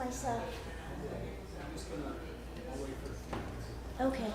myself. Okay.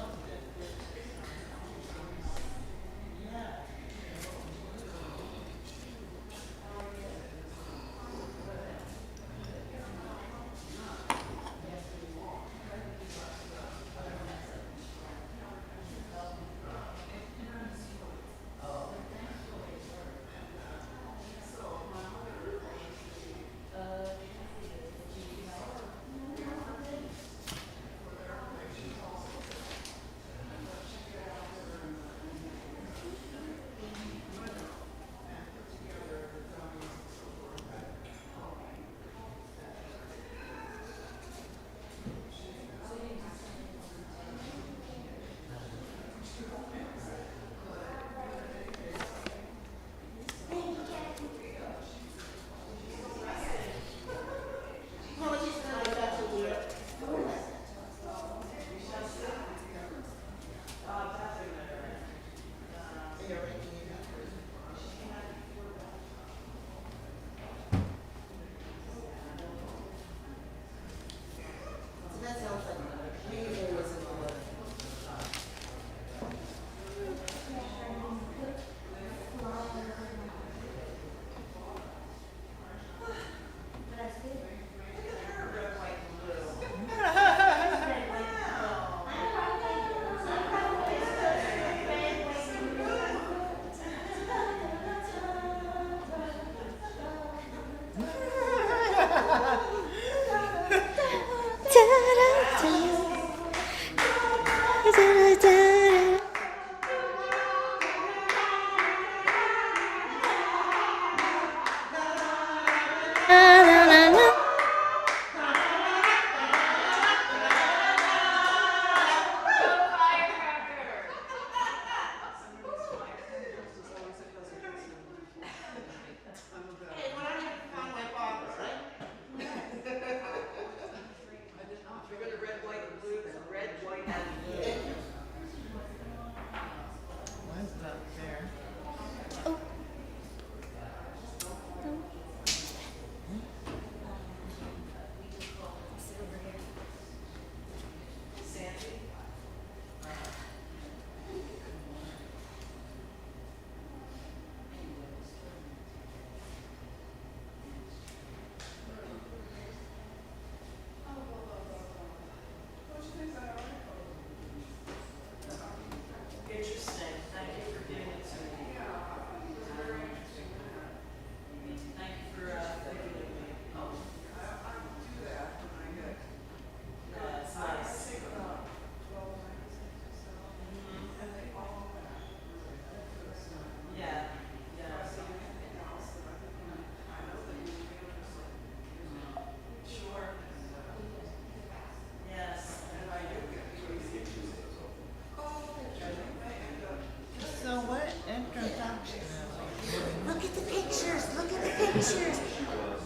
Look at the pictures. Look at the pictures.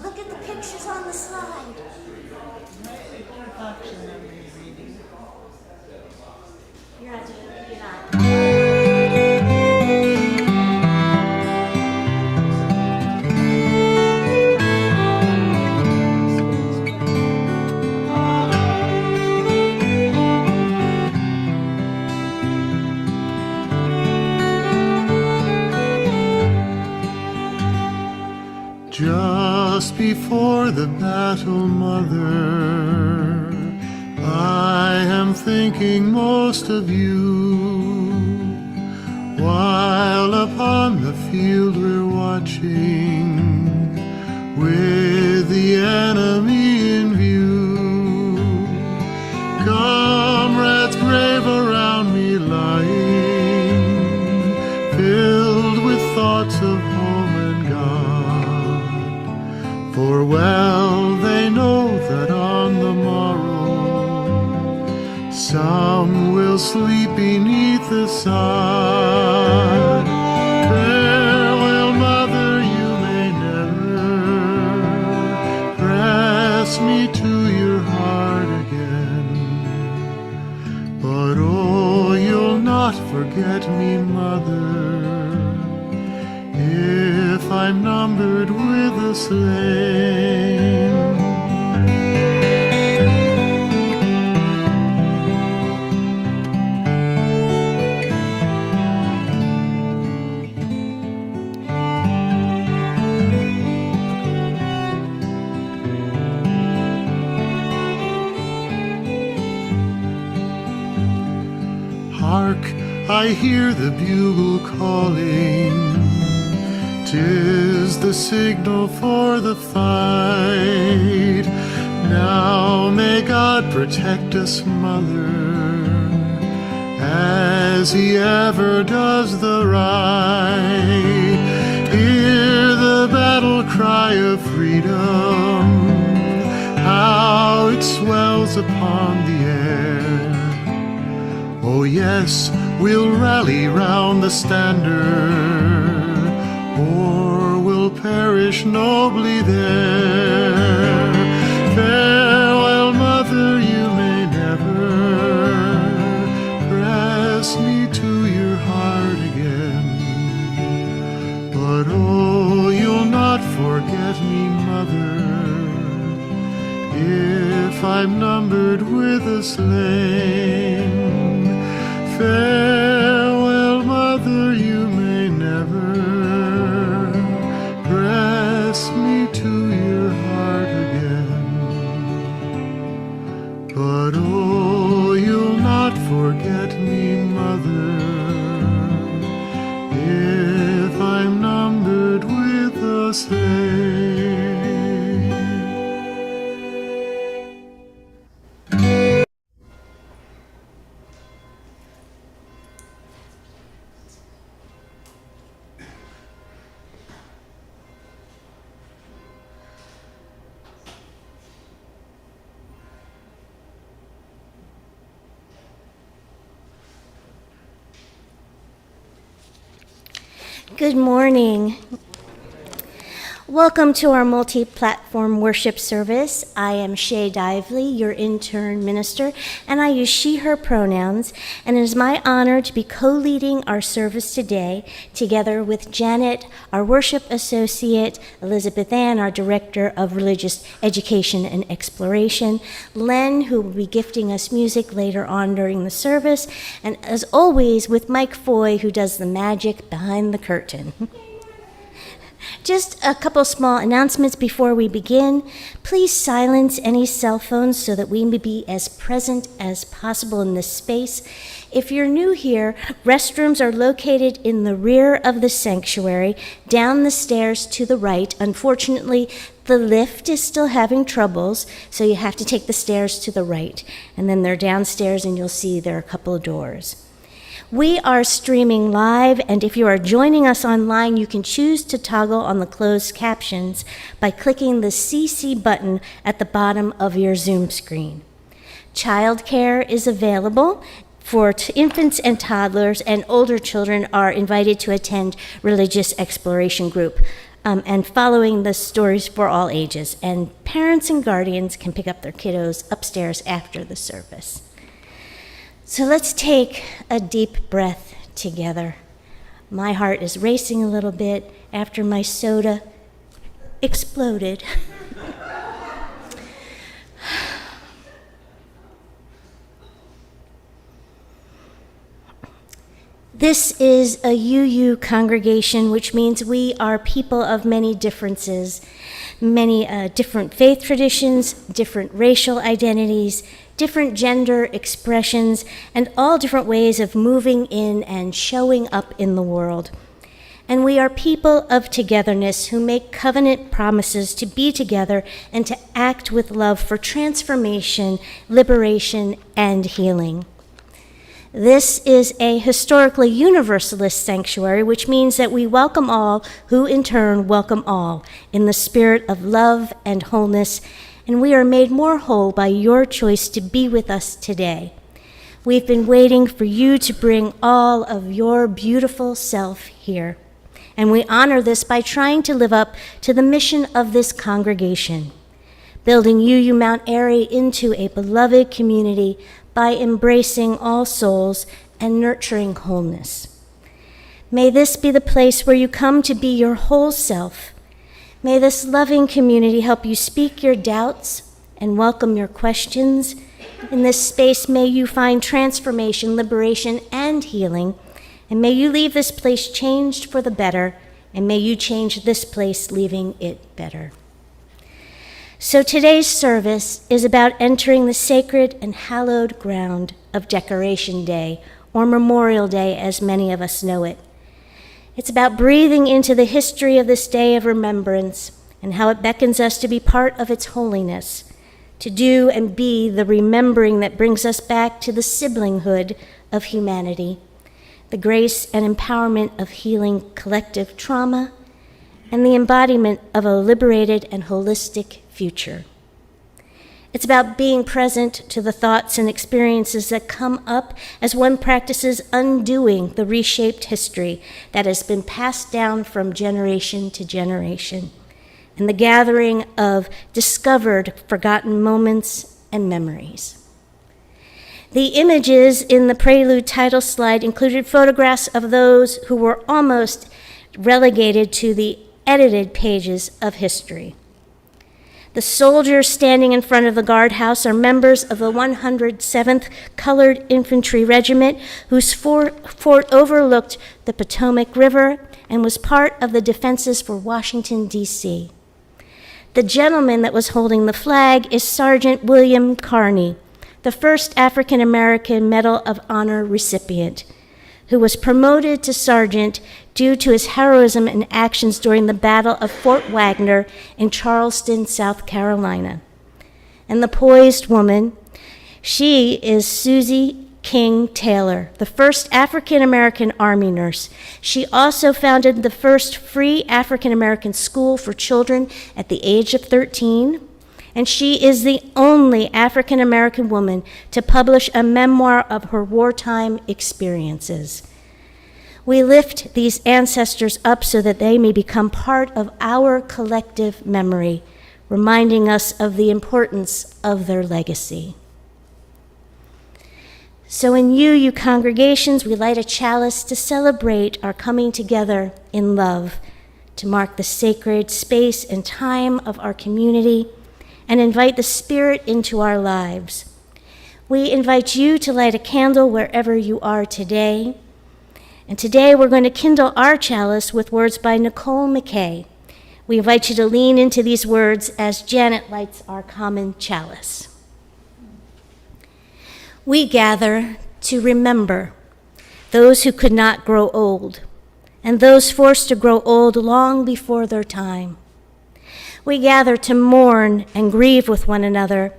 Look at the pictures on the slide. What introduction are we reading? You're not doing it. You're not. Just before the battle, mother, I am thinking most of you. While upon the field we're watching, with the enemy in view. Comrades brave around me lying, filled with thoughts of home and God. For well they know that on the morrow some will sleep beneath the sod. Farewell, mother, you may never press me to your heart again, but oh, you'll not forget me, mother, if I'm numbered with the slain. I hear the bugle calling. 'Tis the signal for the fight. Now may God protect us, Mother, as He ever does the right. Hear the battle cry of freedom, how it swells upon the air. Oh yes, we'll rally round the standard, or we'll perish nobly there. Farewell, Mother, you may never press me to your heart again. But oh, you'll not forget me, Mother, if I'm numbered with the slain. Farewell, Mother, you may never press me to your heart again. But oh, you'll not forget me, Mother, if I'm numbered with the slain. Good morning. Welcome to our multi-platform worship service. I am Shaie Dively, your intern minister, and I use she, her pronouns, and it is my honor to be co-leading our service today, together with Janet, our worship associate, Elizabeth Ann, our director of religious education and exploration, Len, who will be gifting us music later on during the service, and as always, with Mike Foy, who does the magic behind the curtain. Just a couple small announcements before we begin. Please silence any cell phones so that we may be as present as possible in this space. If you're new here, restrooms are located in the rear of the sanctuary, down the stairs to the right. Unfortunately, the lift is still having troubles, so you have to take the stairs to the right. And then they're downstairs, and you'll see there are a couple of doors. We are streaming live, and if you are joining us online, you can choose to toggle on the closed captions by clicking the CC button at the bottom of your Zoom screen. Childcare is available for infants and toddlers, and older children are invited to attend religious exploration group and following the stories for all ages. And parents and guardians can pick up their kiddos upstairs after the service. So let's take a deep breath together. My heart is racing a little bit after my soda exploded. This is a UU congregation, which means we are people of many differences, many different faith traditions, different racial identities, different gender expressions, and all different ways of moving in and showing up in the world. And we are people of togetherness who make covenant promises to be together and to act with love for transformation, liberation, and healing. This is a historically universalist sanctuary, which means that we welcome all who in turn welcome all in the spirit of love and wholeness, and we are made more whole by your choice to be with us today. We've been waiting for you to bring all of your beautiful self here, and we honor this by trying to live up to the mission of this congregation, building UU Mount Airy into a beloved community by embracing all souls and nurturing wholeness. May this be the place where you come to be your whole self. May this loving community help you speak your doubts and welcome your questions. In this space, may you find transformation, liberation, and healing. And may you leave this place changed for the better, and may you change this place, leaving it better. So today's service is about entering the sacred and hallowed ground of Decoration Day, or Memorial Day as many of us know it. It's about breathing into the history of this day of remembrance and how it beckons us to be part of its holiness, to do and be the remembering that brings us back to the siblinghood of humanity, the grace and empowerment of healing collective trauma, and the embodiment of a liberated and holistic future. It's about being present to the thoughts and experiences that come up as one practices undoing the reshaped history that has been passed down from generation to generation, and the gathering of discovered forgotten moments and memories. The images in the prelude title slide included photographs of those who were almost relegated to the edited pages of history. The soldiers standing in front of the guardhouse are members of the 107th Colored Infantry Regiment, whose fort overlooked the Potomac River and was part of the defenses for Washington, D.C. The gentleman that was holding the flag is Sergeant William Carney, the first African-American Medal of Honor recipient, who was promoted to sergeant due to his heroism and actions during the Battle of Fort Wagner in Charleston, South Carolina. And the poised woman, she is Susie King Taylor, the first African-American Army nurse. She also founded the first free African-American school for children at the age of 13, and she is the only African-American woman to publish a memoir of her wartime experiences. We lift these ancestors up so that they may become part of our collective memory, reminding us of the importance of their legacy. So in you congregations, we light a chalice to celebrate our coming together in love, to mark the sacred space and time of our community, and invite the Spirit into our lives. We invite you to light a candle wherever you are today. And today we're going to kindle our chalice with words by Nicole McKay. We invite you to lean into these words as Janet lights our common chalice. We gather to remember those who could not grow old, and those forced to grow old long before their time. We gather to mourn and grieve with one another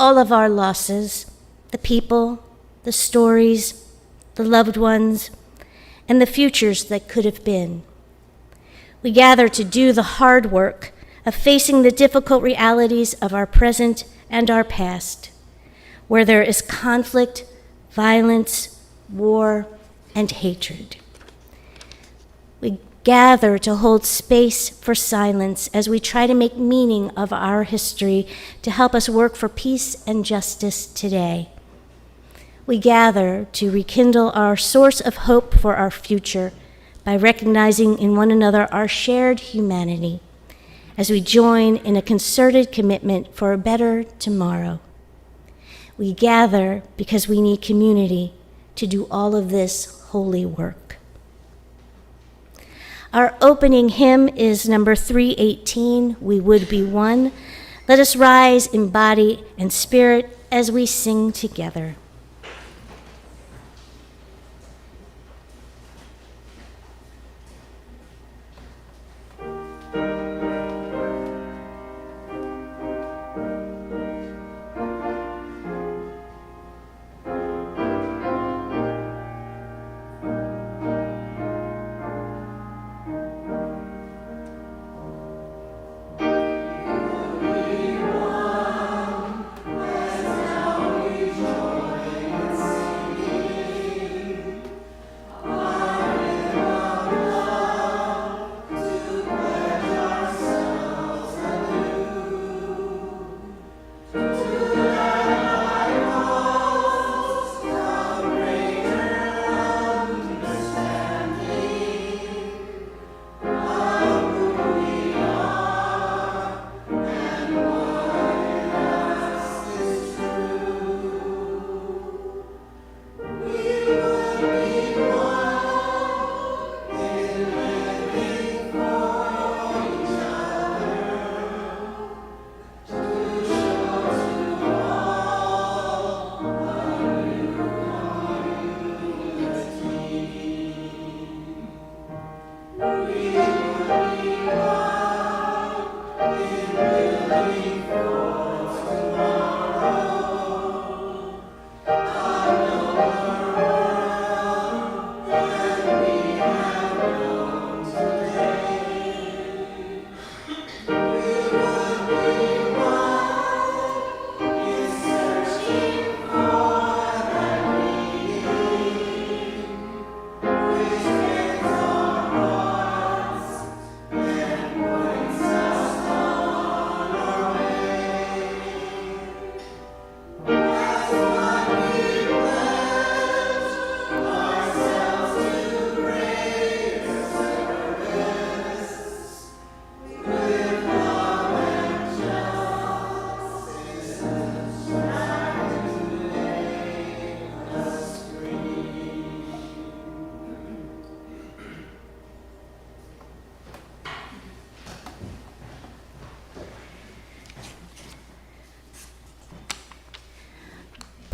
all of our losses, the people, the stories, the loved ones, and the futures that could have been. We gather to do the hard work of facing the difficult realities of our present and our past, where there is conflict, violence, war, and hatred. We gather to hold space for silence as we try to make meaning of our history to help us work for peace and justice today. We gather to rekindle our source of hope for our future by recognizing in one another our shared humanity as we join in a concerted commitment for a better tomorrow. We gather because we need community to do all of this holy work. Our opening hymn is number 318, We Would Be One. Let us rise in body and spirit as we sing together.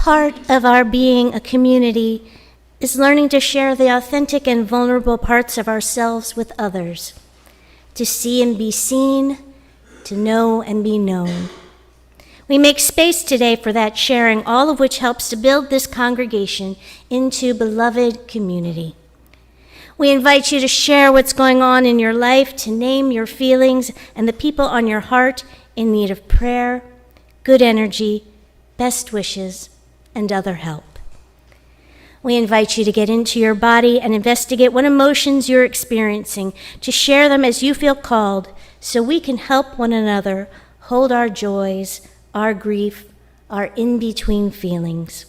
Part of our being a community is learning to share the authentic and vulnerable parts of ourselves with others, to see and be seen, to know and be known. We make space today for that sharing, all of which helps to build this congregation into beloved community. We invite you to share what's going on in your life, to name your feelings and the people on your heart in need of prayer, good energy, best wishes, and other help. We invite you to get into your body and investigate what emotions you're experiencing, to share them as you feel called, so we can help one another hold our joys, our grief, our in-between feelings.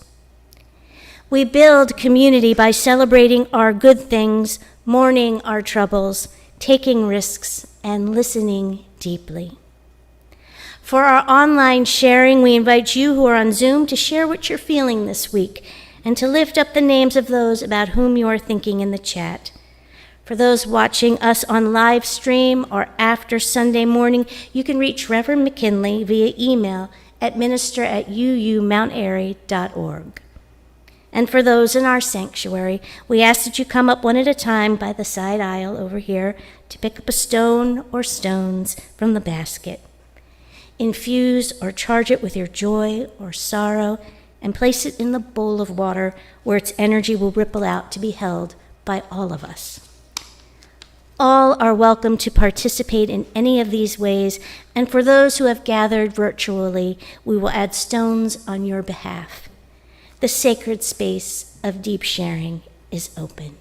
We build community by celebrating our good things, mourning our troubles, taking risks, and listening deeply. For our online sharing, we invite you who are on Zoom to share what you're feeling this week and to lift up the names of those about whom you are thinking in the chat. For those watching us on live stream or after Sunday morning, you can reach Reverend McKinley via email at minister@uumountairy.org. And for those in our sanctuary, we ask that you come up one at a time by the side aisle over here to pick up a stone or stones from the basket. Infuse or charge it with your joy or sorrow and place it in the bowl of water where its energy will ripple out to be held by all of us. All are welcome to participate in any of these ways, and for those who have gathered virtually, we will add stones on your behalf. The sacred space of deep sharing is open.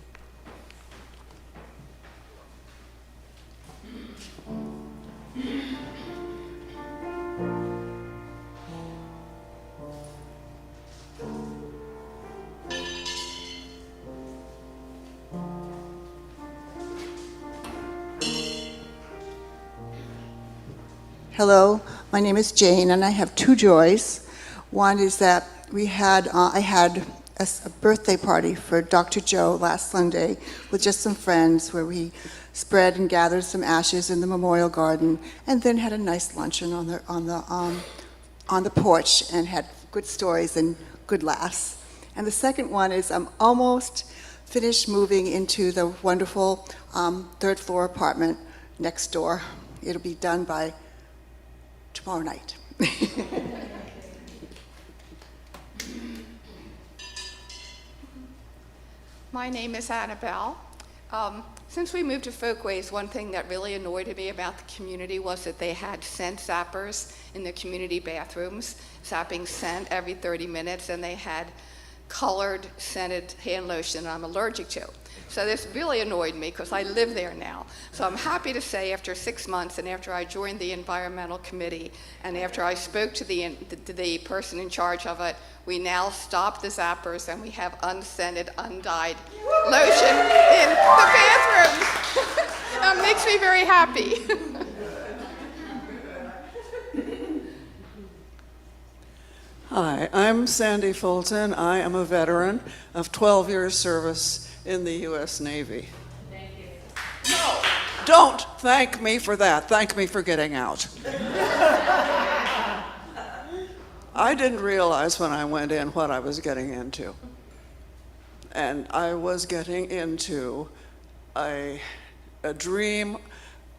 Hello, my name is Jane, and I have two joys. One is that I had a birthday party for Dr. Joe last Sunday with just some friends, where we spread and gathered some ashes in the memorial garden, and then had a nice luncheon on the porch and had good stories and good laughs. And the second one is I'm almost finished moving into the wonderful third floor apartment next door. It'll be done by tomorrow night. My name is Annabelle. Since we moved to Folkways, one thing that really annoyed me about the community was that they had scent zappers in the community bathrooms, zapping scent every 30 minutes, and they had colored scented hand lotion I'm allergic to. So this really annoyed me because I live there now. So I'm happy to say after 6 months, and after I joined the environmental committee, and after I spoke to the person in charge of it, we now stop the zappers and we have unscented, undyed lotion in the bathrooms. That makes me very happy. Hi, I'm Sandy Fulton. I am a veteran of 12 years service in the U.S. Navy. Thank you. No, don't thank me for that. Thank me for getting out. I didn't realize when I went in what I was getting into. And I was getting into a dream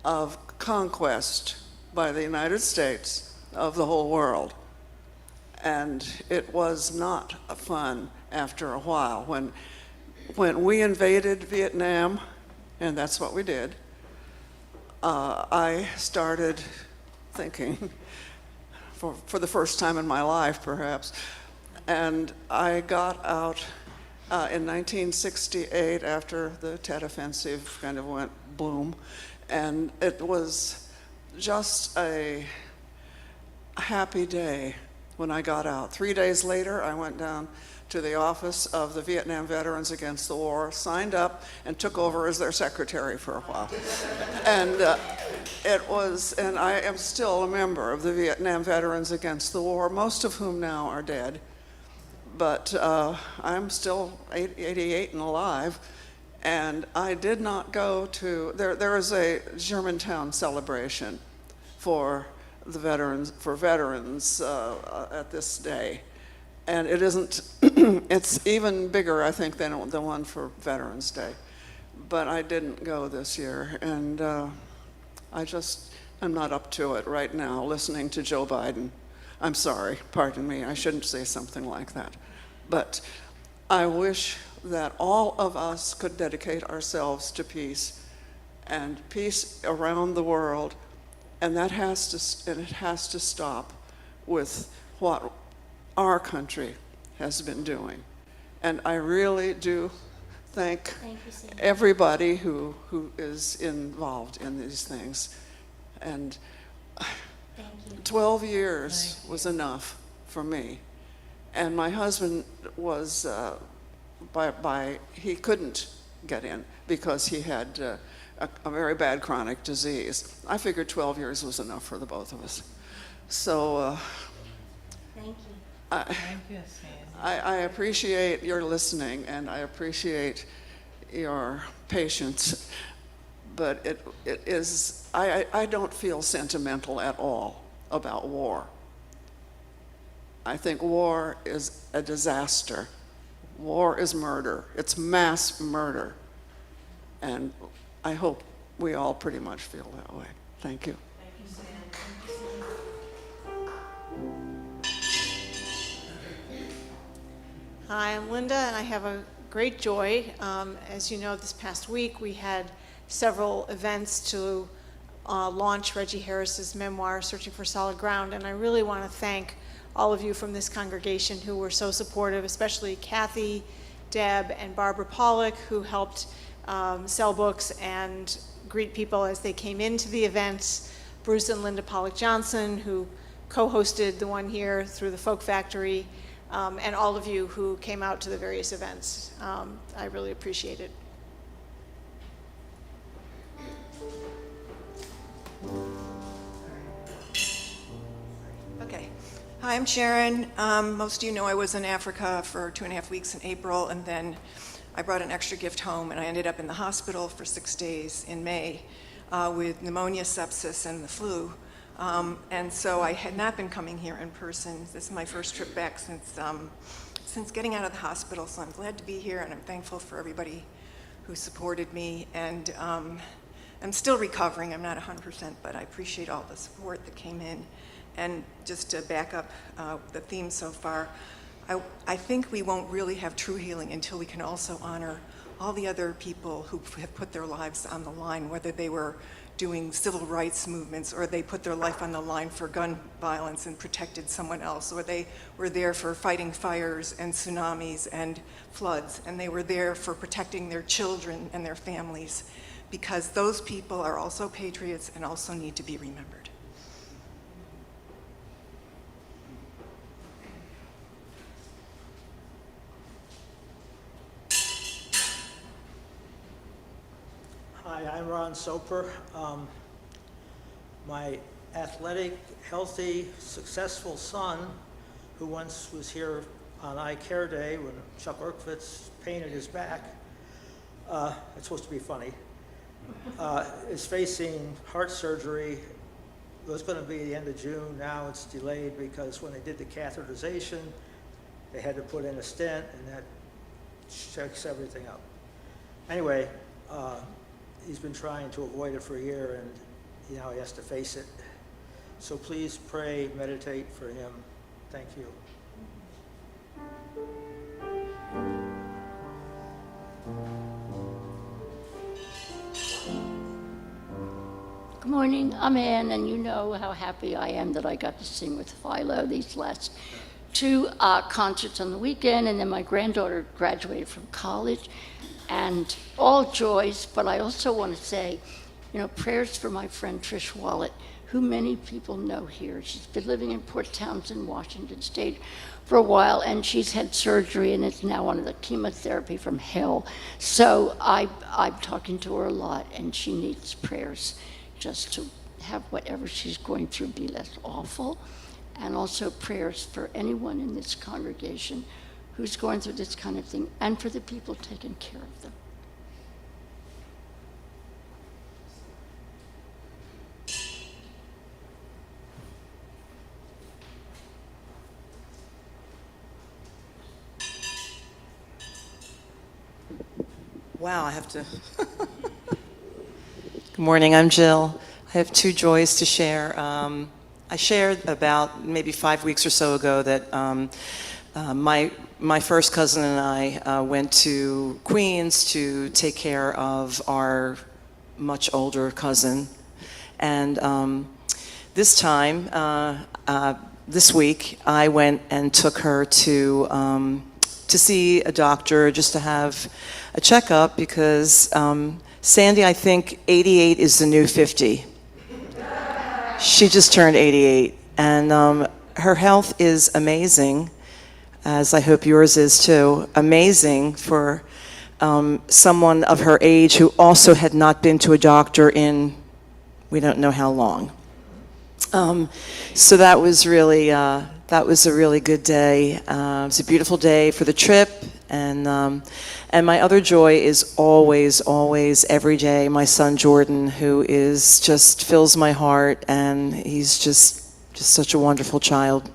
of conquest by the United States of the whole world. And it was not fun after a while. When we invaded Vietnam, and that's what we did, I started thinking, for the first time in my life perhaps, and I got out in 1968 after the Tet Offensive kind of went boom, and it was just a happy day when I got out. 3 days later, I went down to the office of the Vietnam Veterans Against the War, signed up, and took over as their secretary for a while. And and I am still a member of the Vietnam Veterans Against the War, most of whom now are dead. But I'm still 88 and alive, and I did not go to, there is a Germantown celebration for the veterans, at this day. And it isn't, it's even bigger, I think, than the one for Veterans Day. But I didn't go this year, and I just am not up to it right now, listening to Joe Biden. I'm sorry, pardon me, I shouldn't say something like that. But I wish that all of us could dedicate ourselves to peace, and peace around the world, and it has to stop with what our country has been doing. And I really do thank Thank you, Sam. everybody who is involved in these things. And Thank you. 12 years was enough for me. And my husband was, he couldn't get in because he had a very bad chronic disease. I figured 12 years was enough for the both of us. So Thank you. Thank you, Sandy. I appreciate your listening, and I appreciate your patience, but it is, I don't feel sentimental at all about war. I think war is a disaster. War is murder. It's mass murder. And I hope we all pretty much feel that way. Thank you. Hi, I'm Linda, and I have a great joy. As you know, this past week we had several events to launch Reggie Harris's memoir, Searching for Solid Ground, and I really want to thank all of you from this congregation who were so supportive, especially Kathy, Deb, and Barbara Pollock, who helped sell books and greet people as they came into the events, Bruce and Linda Pollock Johnson, who co-hosted the one here through the Folk Factory, and all of you who came out to the various events. I really appreciate it. Okay. Hi, I'm Sharon. Most of you know I was in Africa for 2.5 weeks in April, and then I brought an extra gift home, and I ended up in the hospital for 6 days in May with pneumonia, sepsis, and the flu. And so I had not been coming here in person. This is my first trip back since getting out of the hospital, so I'm glad to be here, and I'm thankful for everybody who supported me. And I'm still recovering. I'm not 100%, but I appreciate all the support that came in. And just to back up the theme so far, I think we won't really have true healing until we can also honor all the other people who have put their lives on the line, whether they were doing civil rights movements or they put their life on the line for gun violence and protected someone else, or they were there for fighting fires and tsunamis and floods, and they were there for protecting their children and their families, because those people are also patriots and also need to be remembered. Hi, I'm Ron Soper. My athletic, healthy, successful son, who once was here on Eye Care Day when Chuck Urquhart painted his back, it's supposed to be funny, is facing heart surgery. It was going to be the end of June. Now it's delayed because when they did the catheterization, they had to put in a stent, and that checks everything up. Anyway, he's been trying to avoid it for a year, and now he has to face it. So please pray, meditate for him. Thank you. Good morning, I'm Ann, and you know how happy I am that I got to sing with Philo these last two concerts on the weekend, and then my granddaughter graduated from college, and all joys. But I also want to say, prayers for my friend Trish Wallet, who many people know here. She's been living in Port Townsend, Washington State for a while, and she's had surgery and is now on the chemotherapy from hell. So I'm talking to her a lot, and she needs prayers just to have whatever she's going through be less awful. And also prayers for anyone in this congregation who's going through this kind of thing, and for the people taking care of them. Wow, I have to. Good morning, I'm Jill. I have two joys to share. I shared about maybe 5 weeks or so ago that my first cousin and I went to Queens to take care of our much older cousin. And this time, this week, I went and took her to see a doctor just to have a checkup because Sandy, I think 88 is the new 50. She just turned 88, and her health is amazing, as I hope yours is too. Amazing for someone of her age who also had not been to a doctor in we don't know how long. So that was really a really good day. It was a beautiful day for the trip, and my other joy is always every day my son Jordan, who is just fills my heart, and he's just such a wonderful child.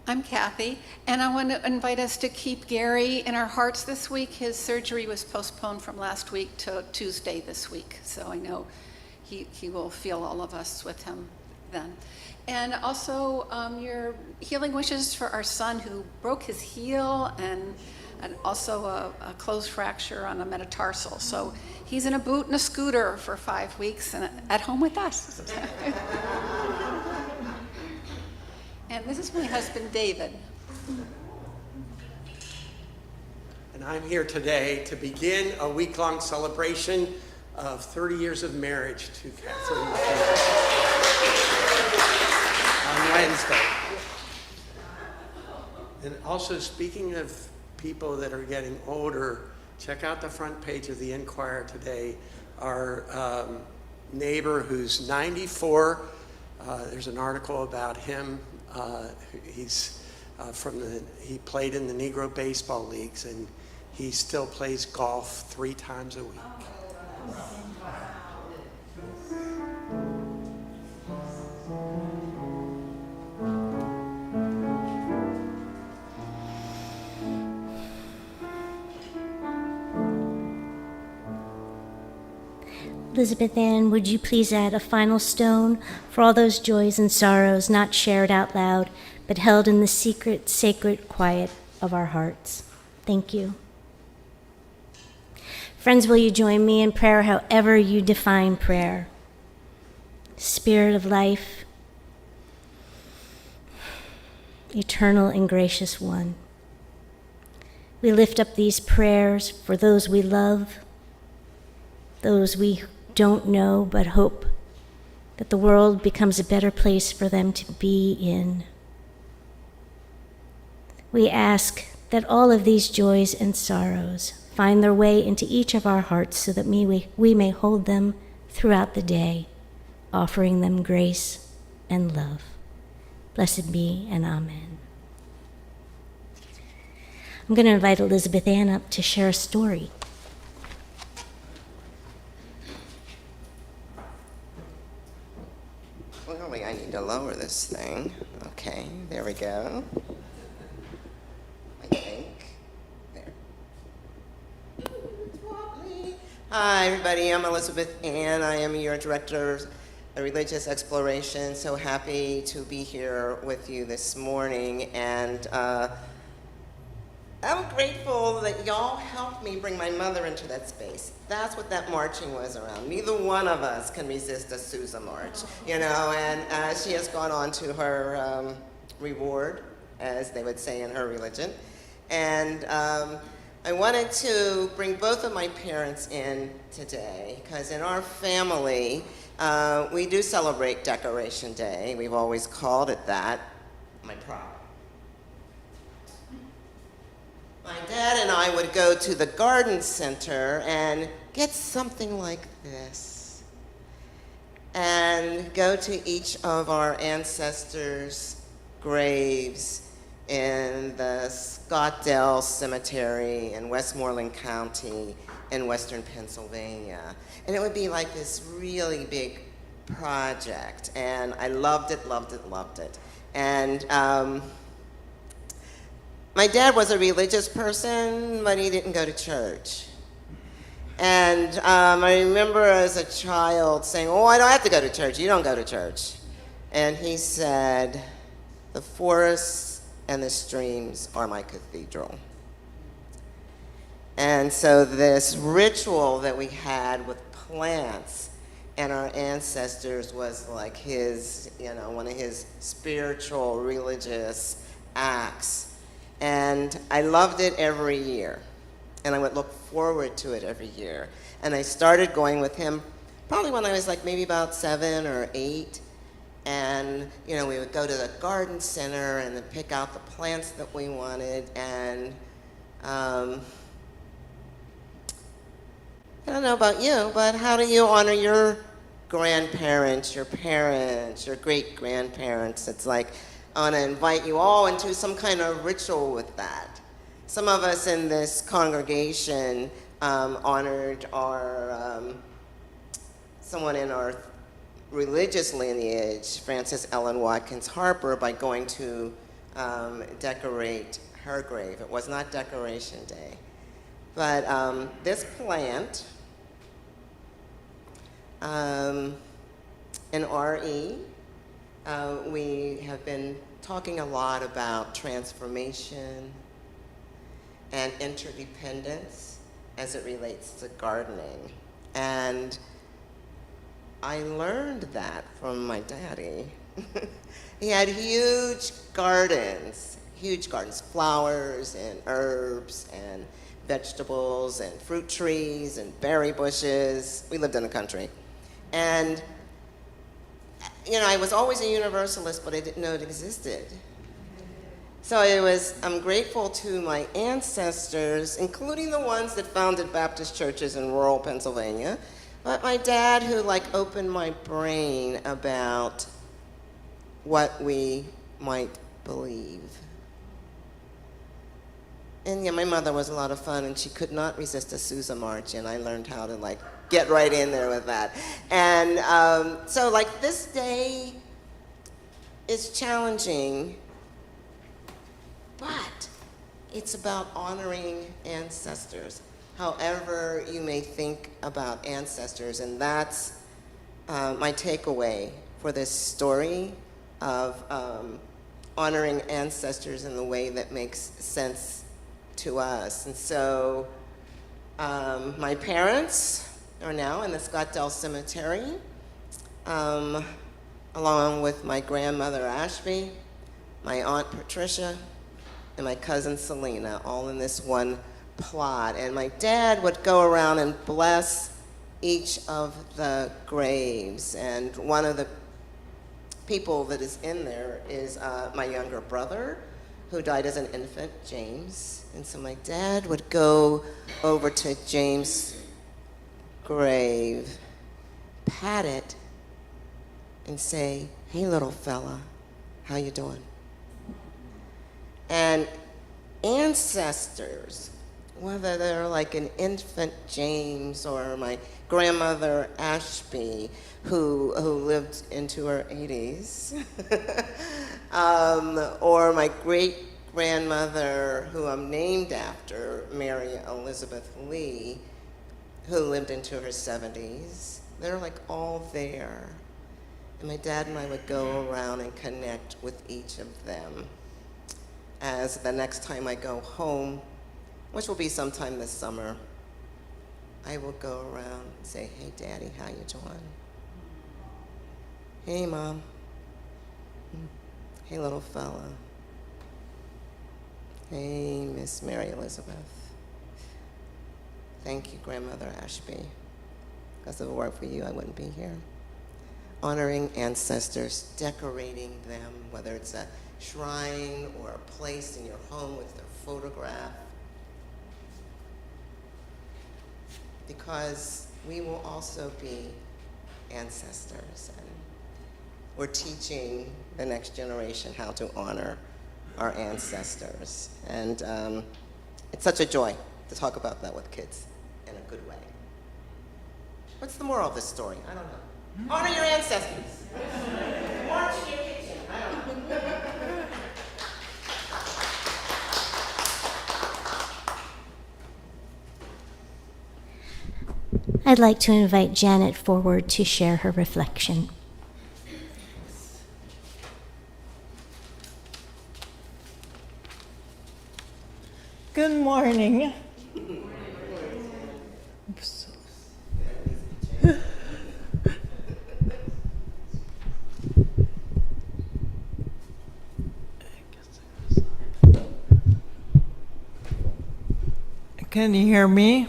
I'm Kathy, and I want to invite us to keep Gary in our hearts this week. His surgery was postponed from last week to Tuesday this week, so I know he will feel all of us with him then. And also your healing wishes for our son who broke his heel and also a closed fracture on a metatarsal. So he's in a boot and a scooter for 5 weeks and at home with us. And this is my husband, David. And I'm here today to begin a week-long celebration of 30 years of marriage to Catherine on Wednesday. And also, speaking of people that are getting older, check out the front page of the Inquirer today. Our neighbor who's 94, there's an article about him. He's he played in the Negro baseball leagues, and he still plays golf 3 times a week. Elizabeth Ann, would you please add a final stone for all those joys and sorrows not shared out loud, but held in the secret, sacred quiet of our hearts? Thank you. Friends, will you join me in prayer however you define prayer? Spirit of life, eternal and gracious one, we lift up these prayers for those we love, those we don't know but hope that the world becomes a better place for them to be in. We ask that all of these joys and sorrows find their way into each of our hearts so that we may hold them throughout the day, offering them grace and love. Blessed be and amen. I'm going to invite Elizabeth Ann up to share a story. Clearly, I need to lower this thing. Okay, there we go. I think. There. Hi, everybody. I'm Elizabeth Ann. I am your director of religious exploration. So happy to be here with you this morning. And I'm grateful that y'all helped me bring my mother into that space. That's what that marching was around. Neither one of us can resist a Sousa march, you know, and she has gone on to her reward, as they would say in her religion. And I wanted to bring both of my parents in today, because in our family, we do celebrate Decoration Day. We've always called it that. My prop. My dad and I would go to the garden center and get something like this and go to each of our ancestors' graves in the Scottdale Cemetery in Westmoreland County in western Pennsylvania. And it would be like this really big project, and I loved it, loved it, loved it. And my dad was a religious person, but he didn't go to church. And I remember as a child saying, "Oh, I don't have to go to church. You don't go to church." And he said, "The forests and the streams are my cathedral." And so this ritual that we had with plants and our ancestors was like his, one of his spiritual, religious acts. And I loved it every year. And I would look forward to it every year. And I started going with him probably when I was like maybe about 7 or 8. And, we would go to the garden center and then pick out the plants that we wanted. And I don't know about you, but how do you honor your grandparents, your parents, your great-grandparents? It's like, I want to invite you all into some kind of ritual with that. Some of us in this congregation honored our someone in our religious lineage, Frances Ellen Watkins Harper, by going to decorate her grave. It was not Decoration Day. But this plant, in RE, we have been talking a lot about transformation and interdependence as it relates to gardening. And I learned that from my daddy. He had huge gardens, flowers and herbs and vegetables and fruit trees and berry bushes. We lived in the country. And, I was always a universalist, but I didn't know it existed. So I'm grateful to my ancestors, including the ones that founded Baptist churches in rural Pennsylvania, but my dad who opened my brain about what we might believe. And my mother was a lot of fun, and she could not resist a Sousa march, and I learned how to get right in there with that. And so this day is challenging, but it's about honoring ancestors, however you may think about ancestors. And that's my takeaway for this story of honoring ancestors in the way that makes sense to us. And so my parents are now in the Scottsdale Cemetery, along with my grandmother Ashby, my aunt Patricia, and my cousin Selena, all in this one plot. And my dad would go around and bless each of the graves. And one of the people that is in there is my younger brother, who died as an infant, James. And so my dad would go over to James' grave, pat it, and say, "Hey, little fella, how you doing?" And ancestors, whether they're like an infant James or my grandmother Ashby, who lived into her 80s, or my great-grandmother, who I'm named after, Mary Elizabeth Lee, who lived into her 70s. They're all there. And my dad and I would go around and connect with each of them. As the next time I go home, which will be sometime this summer, I will go around and say, "Hey, Daddy, how you doing? Hey, Mom. Hey, little fella. Hey, Miss Mary Elizabeth. Thank you, Grandmother Ashby. Because if it weren't for you, I wouldn't be here." Honoring ancestors, decorating them, whether it's a shrine or a place in your home with their photograph. Because we will also be ancestors, and we're teaching the next generation how to honor our ancestors. And it's such a joy to talk about that with kids in a good way. What's the moral of this story? I don't know. Honor your ancestors. March in your kitchen. I don't know. I'd like to invite Janet forward to share her reflection. Good morning. Oops. Can you hear me?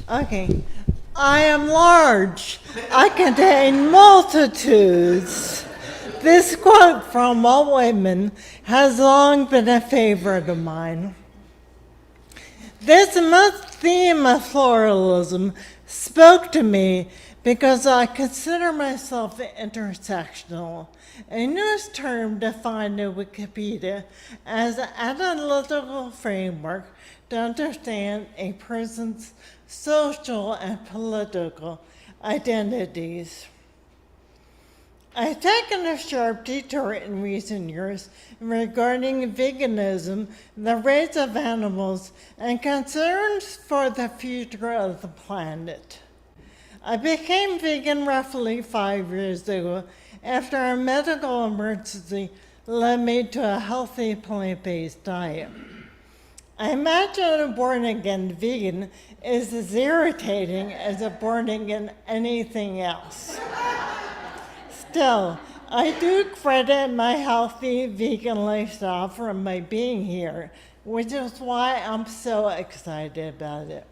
Okay. I am large. I contain multitudes. This quote from Walt Whitman has long been a favorite of mine. This theme of pluralism spoke to me because I consider myself intersectional, a news term defined in Wikipedia as an analytical framework to understand a person's social and political identities. I've taken a sharp detour in recent years regarding veganism, the rights of animals, and concerns for the future of the planet. I became vegan roughly 5 years ago after a medical emergency led me to a healthy plant-based diet. I imagine a born-again vegan is as irritating as a born-again anything else. Still, I do credit my healthy vegan lifestyle for my being here, which is why I'm so excited about it.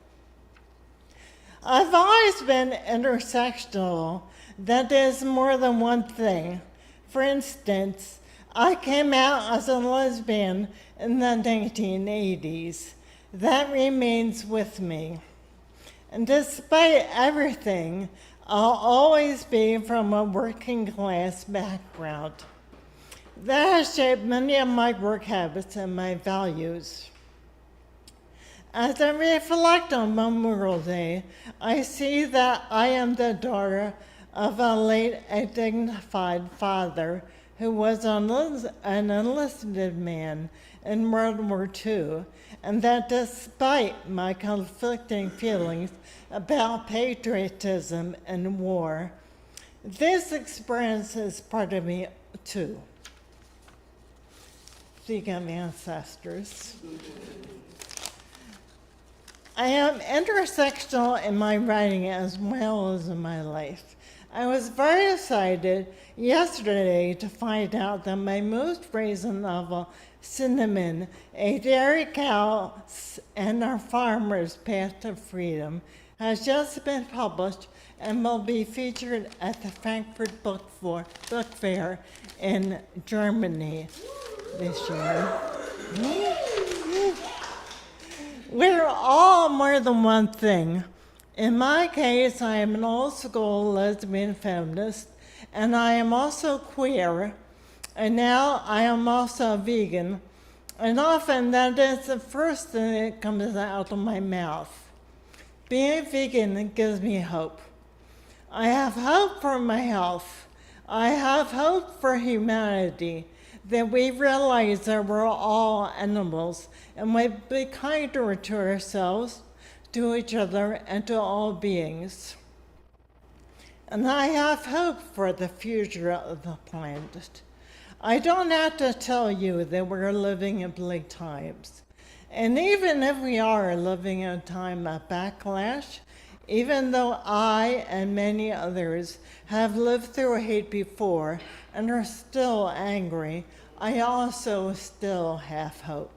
I've always been intersectional, that is more than one thing. For instance, I came out as a lesbian in the 1980s. That remains with me. And despite everything, I'll always be from a working class background. That has shaped many of my work habits and my values. As I reflect on Memorial Day, I see that I am the daughter of a late dignified father who was an enlisted man in World War II, and that despite my conflicting feelings about patriotism and war, this experience is part of me too. Speaking of ancestors, I am intersectional in my writing as well as in my life. I was very excited yesterday to find out that my most recent novel, Cinnamon, A Dairy Cow and Our Farmer's Path to Freedom, has just been published and will be featured at the Frankfurt Book Fair in Germany this year. We're all more than one thing. In my case, I am an old school lesbian feminist, and I am also queer, and now I am also vegan, and often that is the first thing that comes out of my mouth. Being vegan gives me hope. I have hope for my health. I have hope for humanity, that we realize that we're all animals and we be kinder to ourselves, to each other, and to all beings. And I have hope for the future of the planet. I don't have to tell you that we're living in bleak times. And even if we are living in a time of backlash, even though I and many others have lived through hate before and are still angry, I also still have hope.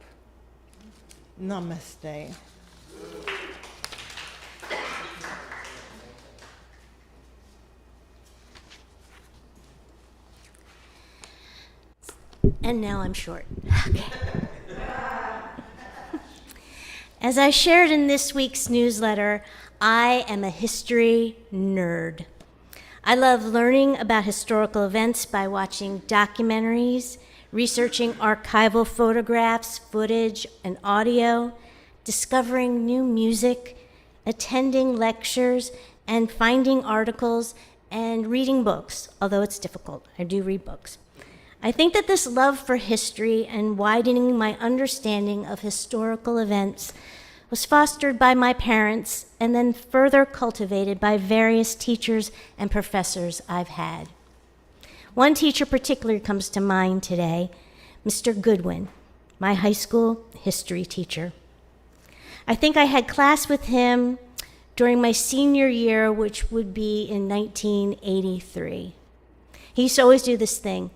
Namaste. And now I'm short. Okay. As I shared in this week's newsletter, I am a history nerd. I love learning about historical events by watching documentaries, researching archival photographs, footage, and audio, discovering new music, attending lectures, and finding articles and reading books, although it's difficult. I do read books. I think that this love for history and widening my understanding of historical events was fostered by my parents and then further cultivated by various teachers and professors I've had. One teacher particularly comes to mind today, Mr. Goodwin, my high school history teacher. I think I had class with him during my senior year, which would be in 1983. He used to always do this thing,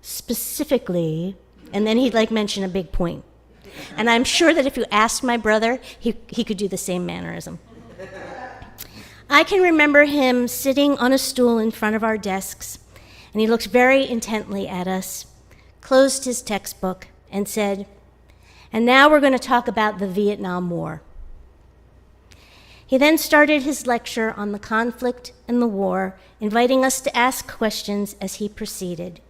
specifically, and then he'd mention a big point. And I'm sure that if you asked my brother, he could do the same mannerism. I can remember him sitting on a stool in front of our desks, and he looked very intently at us, closed his textbook, and said, "And now we're going to talk about the Vietnam War." He then started his lecture on the conflict and the war, inviting us to ask questions as he proceeded.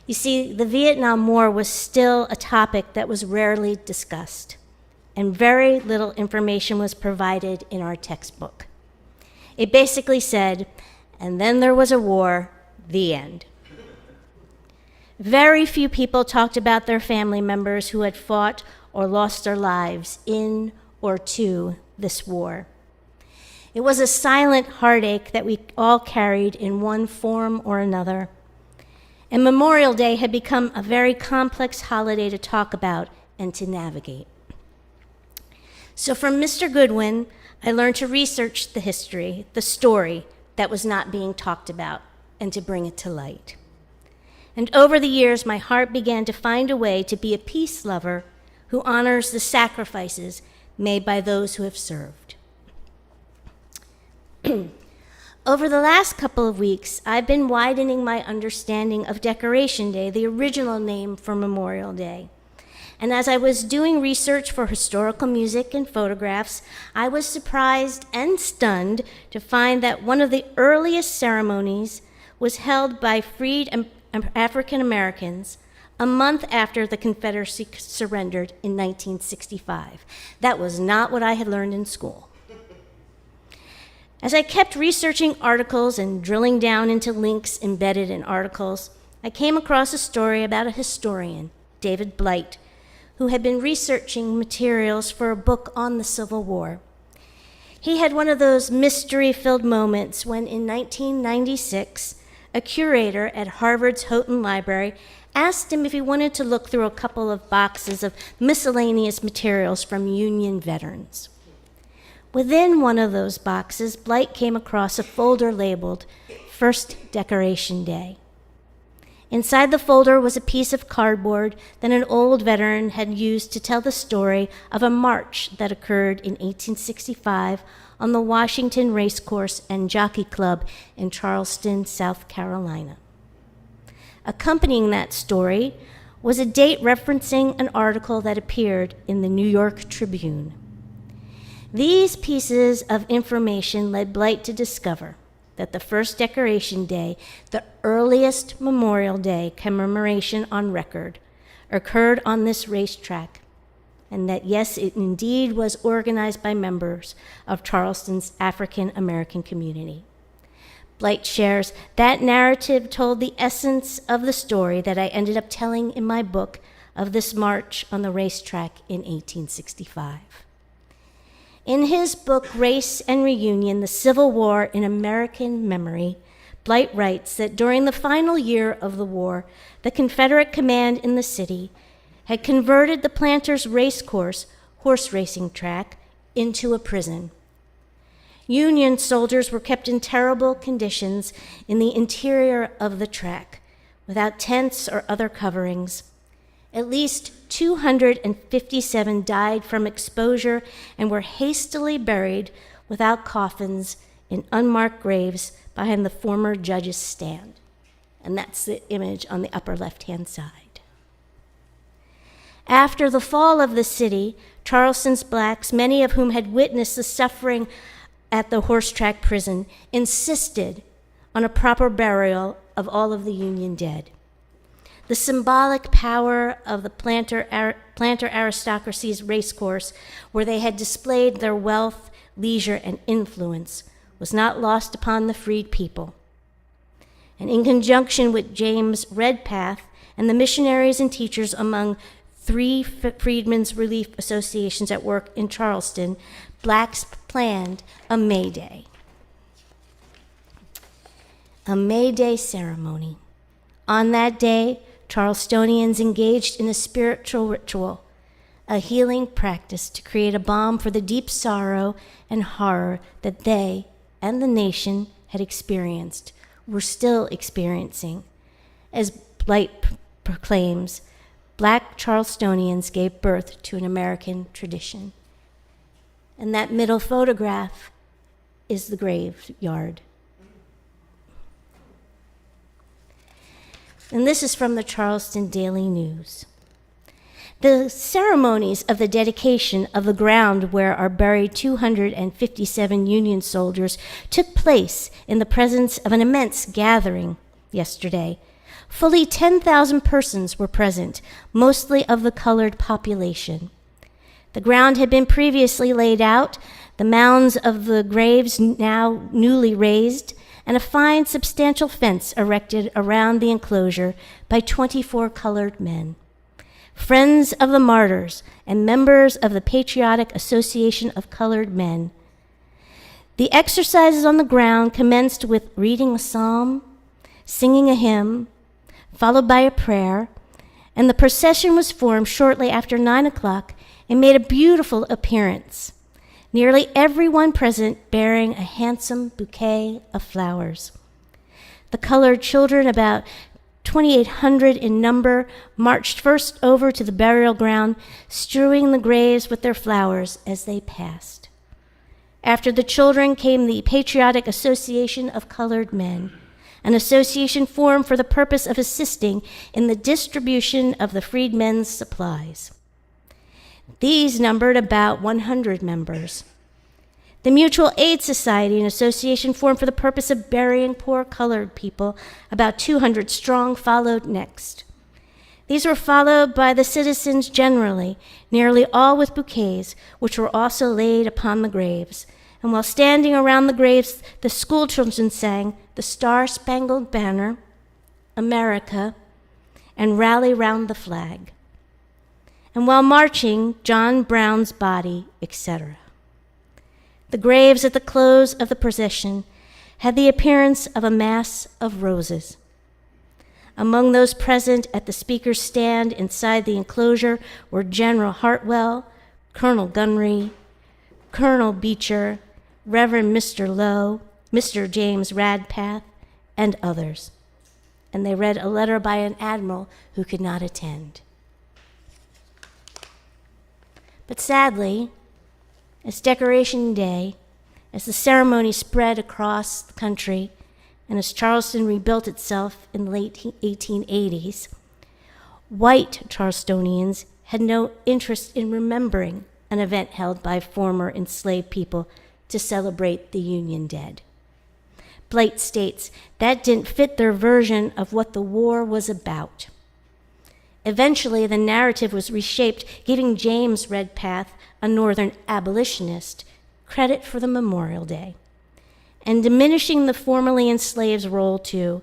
You see, the Vietnam War was still a topic that was rarely discussed, and very little information was provided in our textbook. It basically said, "And then there was a war, the end." Very few people talked about their family members who had fought or lost their lives in or to this war. It was a silent heartache that we all carried in one form or another. And Memorial Day had become a very complex holiday to talk about and to navigate. So from Mr. Goodwin, I learned to research the history, the story that was not being talked about, and to bring it to light. And over the years, my heart began to find a way to be a peace lover who honors the sacrifices made by those who have served. Over the last couple of weeks, I've been widening my understanding of Decoration Day, the original name for Memorial Day. And as I was doing research for historical music and photographs, I was surprised and stunned to find that one of the earliest ceremonies was held by freed African Americans a month after the Confederacy surrendered in 1965. That was not what I had learned in school. As I kept researching articles and drilling down into links embedded in articles, I came across a story about a historian, David Blight, who had been researching materials for a book on the Civil War. He had one of those mystery-filled moments when, in 1996, a curator at Harvard's Houghton Library asked him if he wanted to look through a couple of boxes of miscellaneous materials from Union veterans. Within one of those boxes, Blight came across a folder labeled First Decoration Day. Inside the folder was a piece of cardboard that an old veteran had used to tell the story of a march that occurred in 1865 on the Washington Racecourse and Jockey Club in Charleston, South Carolina. Accompanying that story was a date referencing an article that appeared in the New York Tribune. These pieces of information led Blight to discover that the first Decoration Day, the earliest Memorial Day commemoration on record, occurred on this racetrack, and that, yes, it indeed was organized by members of Charleston's African American community. Blight shares that narrative told the essence of the story that I ended up telling in my book of this march on the racetrack in 1865. In his book, Race and Reunion, The Civil War in American Memory, Blight writes that during the final year of the war, the Confederate command in the city had converted the Planters Racecourse horse racing track into a prison. Union soldiers were kept in terrible conditions in the interior of the track, without tents or other coverings. At least 257 died from exposure and were hastily buried without coffins in unmarked graves behind the former judge's stand. And that's the image on the upper left-hand side. After the fall of the city, Charleston's blacks, many of whom had witnessed the suffering at the horse track prison, insisted on a proper burial of all of the Union dead. The symbolic power of the planter aristocracy's racecourse, where they had displayed their wealth, leisure, and influence, was not lost upon the freed people. And in conjunction with James Redpath and the missionaries and teachers among 3 Freedmen's Relief Associations at work in Charleston, blacks planned a May Day. A May Day ceremony. On that day, Charlestonians engaged in a spiritual ritual, a healing practice to create a balm for the deep sorrow and horror that they and the nation had experienced, were still experiencing. As Blight proclaims, Black Charlestonians gave birth to an American tradition. And that middle photograph is the graveyard. And this is from the Charleston Daily News. The ceremonies of the dedication of the ground where are buried 257 Union soldiers took place in the presence of an immense gathering yesterday. Fully 10,000 persons were present, mostly of the colored population. The ground had been previously laid out, the mounds of the graves now newly raised, and a fine, substantial fence erected around the enclosure by 24 colored men. Friends of the martyrs and members of the Patriotic Association of Colored Men. The exercises on the ground commenced with reading a psalm, singing a hymn, followed by a prayer, and the procession was formed shortly after 9 o'clock and made a beautiful appearance. Nearly everyone present bearing a handsome bouquet of flowers. The colored children, about 2,800 in number, marched first over to the burial ground, strewing the graves with their flowers as they passed. After the children came the Patriotic Association of Colored Men, an association formed for the purpose of assisting in the distribution of the freedmen's supplies. These numbered about 100 members. The Mutual Aid Society, an association formed for the purpose of burying poor colored people, about 200 strong, followed next. These were followed by the citizens generally, nearly all with bouquets, which were also laid upon the graves. And while standing around the graves, the school children sang the Star-Spangled Banner, America, and Rally Round the Flag. And while marching, John Brown's body, etc. The graves at the close of the procession had the appearance of a mass of roses. Among those present at the speaker's stand inside the enclosure were General Hartwell, Colonel Gunry, Colonel Beecher, Reverend Mr. Lowe, Mr. James Radpath, and others. And they read a letter by an admiral who could not attend. But sadly, as Decoration Day, as the ceremony spread across the country, and as Charleston rebuilt itself in the late 1880s, white Charlestonians had no interest in remembering an event held by former enslaved people to celebrate the Union dead. Blight states that didn't fit their version of what the war was about. Eventually, the narrative was reshaped, giving James Redpath, a Northern abolitionist, credit for the Memorial Day, and diminishing the formerly enslaved's role to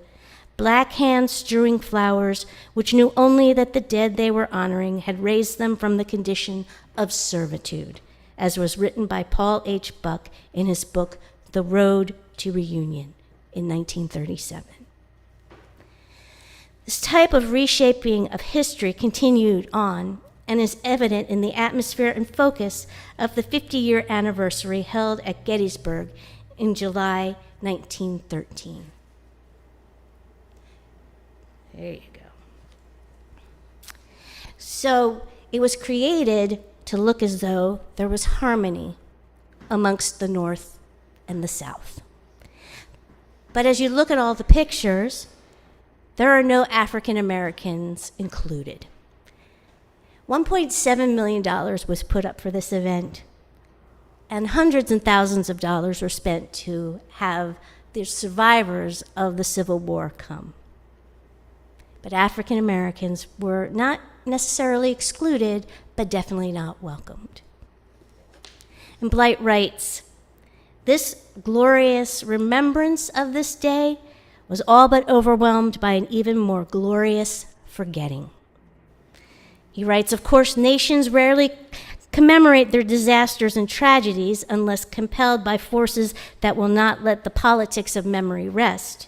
black hands strewing flowers, which knew only that the dead they were honoring had raised them from the condition of servitude, as was written by Paul H. Buck in his book, The Road to Reunion, in 1937. This type of reshaping of history continued on and is evident in the atmosphere and focus of the 50-year anniversary held at Gettysburg in July 1913. There you go. So it was created to look as though there was harmony amongst the North and the South. But as you look at all the pictures, there are no African Americans included. $1.7 million was put up for this event, and hundreds and thousands of dollars were spent to have the survivors of the Civil War come. but African Americans were not necessarily excluded, but definitely not welcomed. And Blight writes, "This glorious remembrance of this day was all but overwhelmed by an even more glorious forgetting." He writes, "Of course, nations rarely commemorate their disasters and tragedies unless compelled by forces that will not let the politics of memory rest.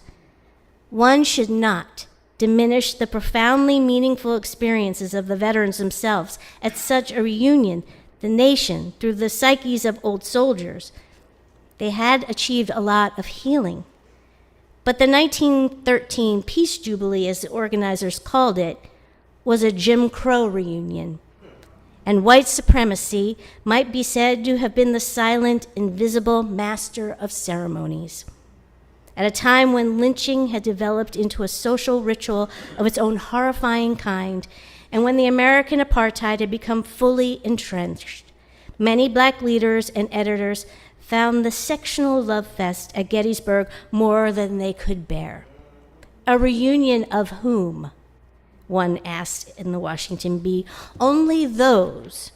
One should not diminish the profoundly meaningful experiences of the veterans themselves at such a reunion. The nation, through the psyches of old soldiers, they had achieved a lot of healing. But the 1913 Peace Jubilee, as the organizers called it, was a Jim Crow reunion. And white supremacy might be said to have been the silent, invisible master of ceremonies. At a time when lynching had developed into a social ritual of its own horrifying kind, and when the American apartheid had become fully entrenched, many black leaders and editors found the sectional love fest at Gettysburg more than they could bear. A reunion of whom? One asked in the Washington Bee. Only those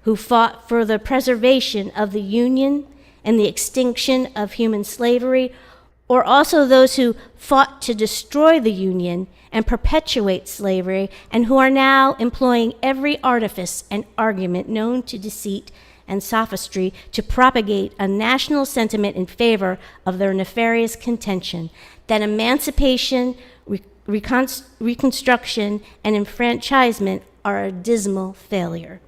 who fought for the preservation of the Union and the extinction of human slavery, or also those who fought to destroy the Union and perpetuate slavery, and who are now employing every artifice and argument known to deceit and sophistry to propagate a national sentiment in favor of their nefarious contention that emancipation, reconstruction, and enfranchisement are a dismal failure."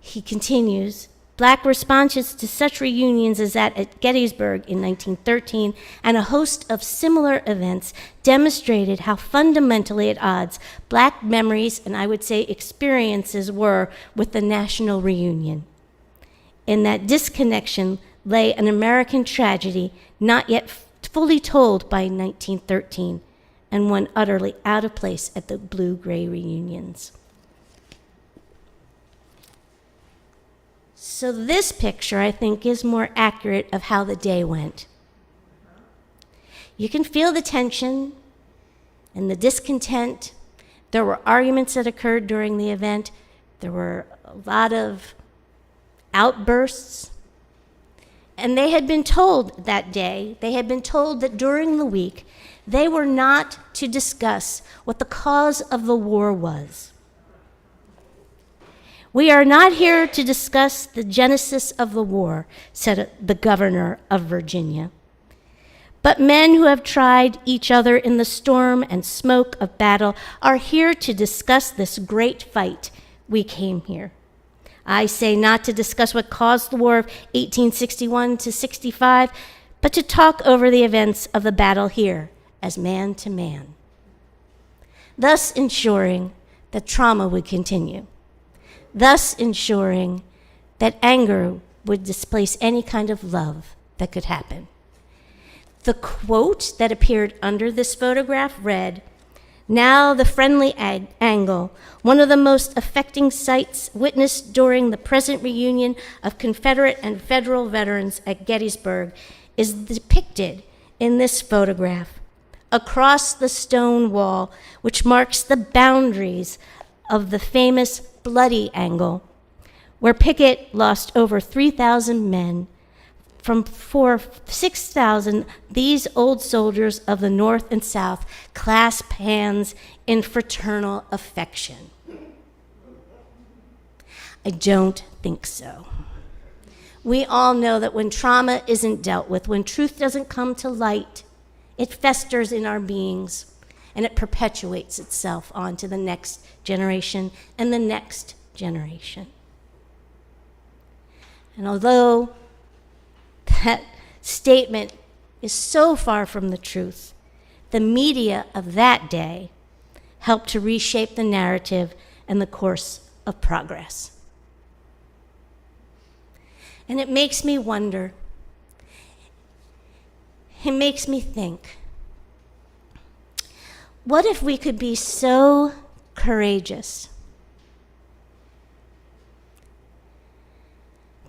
He continues, "Black responses to such reunions as that at Gettysburg in 1913 and a host of similar events demonstrated how fundamentally at odds Black memories, and I would say experiences, were with the national reunion. In that disconnection lay an American tragedy not yet fully told by 1913, and one utterly out of place at the blue-gray reunions." So this picture, I think, is more accurate of how the day went. You can feel the tension and the discontent. There were arguments that occurred during the event. There were a lot of outbursts. And they had been told that day, they had been told that during the week, they were not to discuss what the cause of the war was. "We are not here to discuss the genesis of the war," said the governor of Virginia. "But men who have tried each other in the storm and smoke of battle are here to discuss this great fight we came here. I say not to discuss what caused the war of 1861 to 65, but to talk over the events of the battle here as man to man, thus ensuring that trauma would continue, thus ensuring that anger would displace any kind of love that could happen." The quote that appeared under this photograph read, "Now the friendly angle, one of the most affecting sights witnessed during the present reunion of Confederate and Federal veterans at Gettysburg, is depicted in this photograph. Across the stone wall, which marks the boundaries of the famous Bloody Angle, where Pickett lost over 3,000 men, from 6,000, these old soldiers of the North and South clasp hands in fraternal affection." I don't think so. We all know that when trauma isn't dealt with, when truth doesn't come to light, it festers in our beings and it perpetuates itself onto the next generation and the next generation. And although that statement is so far from the truth, the media of that day helped to reshape the narrative and the course of progress. And it makes me wonder, it makes me think, what if we could be so courageous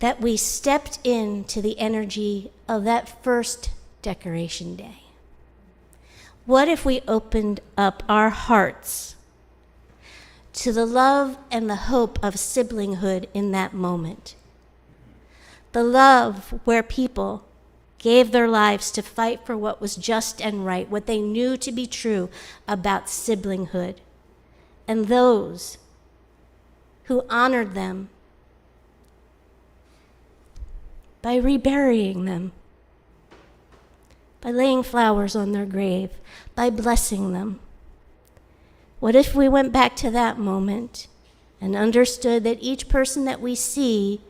that we stepped into the energy of that first Decoration Day? What if we opened up our hearts to the love and the hope of siblinghood in that moment? The love where people gave their lives to fight for what was just and right, what they knew to be true about siblinghood, and those who honored them by reburying them, by laying flowers on their grave, by blessing them. What if we went back to that moment and understood that each person that we see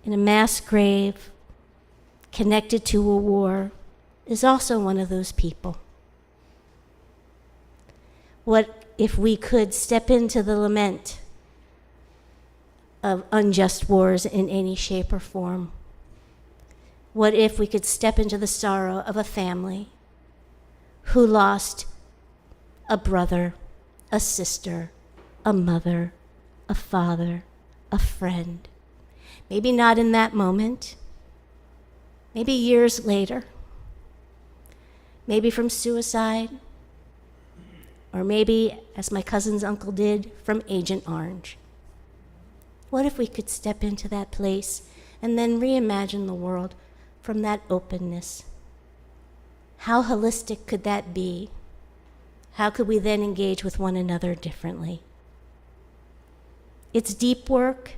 in a mass grave connected to a war is also one of those people? What if we could step into the lament of unjust wars in any shape or form? What if we could step into the sorrow of a family who lost a brother, a sister, a mother, a father, a friend? Maybe not in that moment, maybe years later, maybe from suicide, or maybe, as my cousin's uncle did, from Agent Orange. What if we could step into that place and then reimagine the world from that openness? How holistic could that be? How could we then engage with one another differently? It's deep work.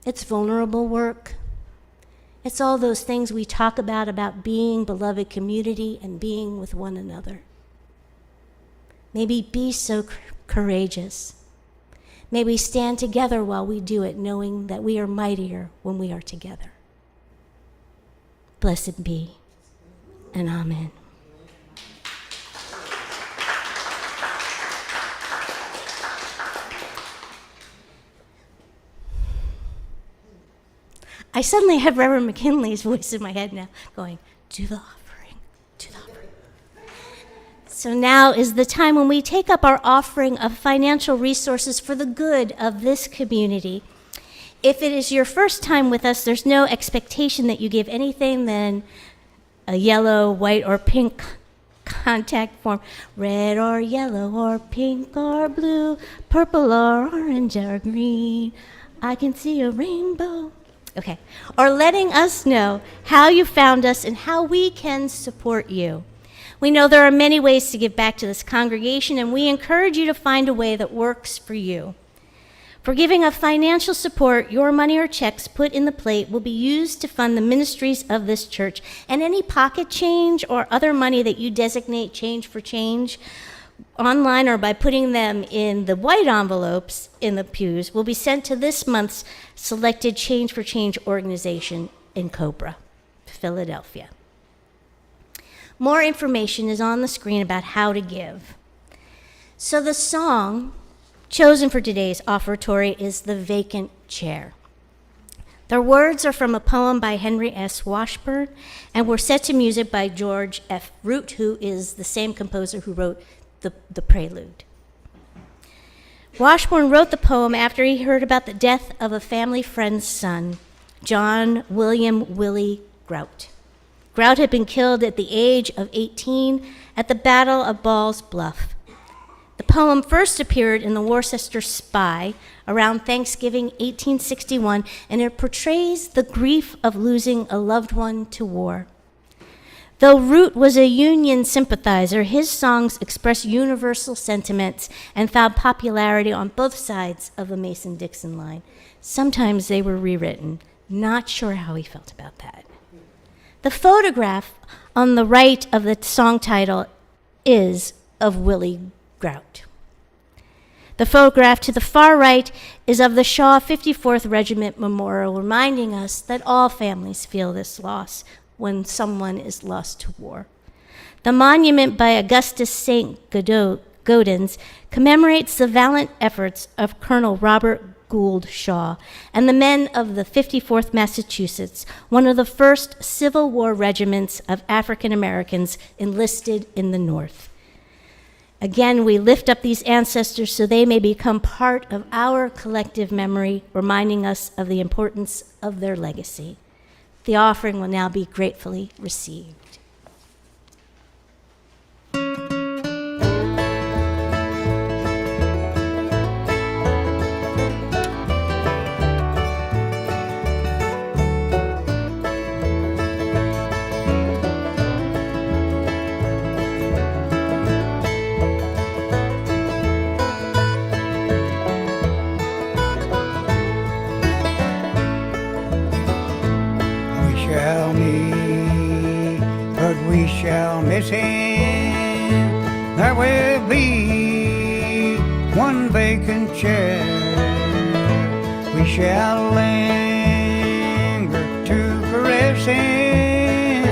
It's vulnerable work. It's all those things we talk about being beloved community and being with one another. Maybe be so courageous. May we stand together while we do it, knowing that we are mightier when we are together. Blessed be, and amen. I suddenly have Reverend McKinley's voice in my head now, going, do the offering, do the offering. So now is the time when we take up our offering of financial resources for the good of this community. If it is your first time with us, there's no expectation that you give anything than a yellow, white, or pink contact form. Red or yellow or pink or blue, purple or orange or green. I can see a rainbow. Okay. Or letting us know how you found us and how we can support you. We know there are many ways to give back to this congregation, and we encourage you to find a way that works for you. For giving of financial support, your money or checks put in the plate will be used to fund the ministries of this church, and any pocket change or other money that you designate change for change online or by putting them in the white envelopes in the pews will be sent to this month's selected Change for Change organization in Cobra, Philadelphia. More information is on the screen about how to give. So the song chosen for today's offertory is The Vacant Chair. Their words are from a poem by Henry S. Washburn and were set to music by George F. Root, who is the same composer who wrote the prelude. Washburn wrote the poem after he heard about the death of a family friend's son, John William Willie Grout. Grout had been killed at the age of 18 at the Battle of Ball's Bluff. The poem first appeared in the Worcester Spy around Thanksgiving 1861, and it portrays the grief of losing a loved one to war. Though Root was a Union sympathizer, his songs express universal sentiments and found popularity on both sides of the Mason-Dixon line. Sometimes they were rewritten. Not sure how he felt about that. The photograph on the right of the song title is of Willie Grout. The photograph to the far right is of the Shaw 54th Regiment Memorial, reminding us that all families feel this loss when someone is lost to war. The monument by Augustus St. Gaudens commemorates the valiant efforts of Colonel Robert Gould Shaw and the men of the 54th Massachusetts, one of the first Civil War regiments of African Americans enlisted in the North. Again, we lift up these ancestors so they may become part of our collective memory, reminding us of the importance of their legacy. The offering will now be gratefully received. end, there will be one vacant chair. We shall linger to caress him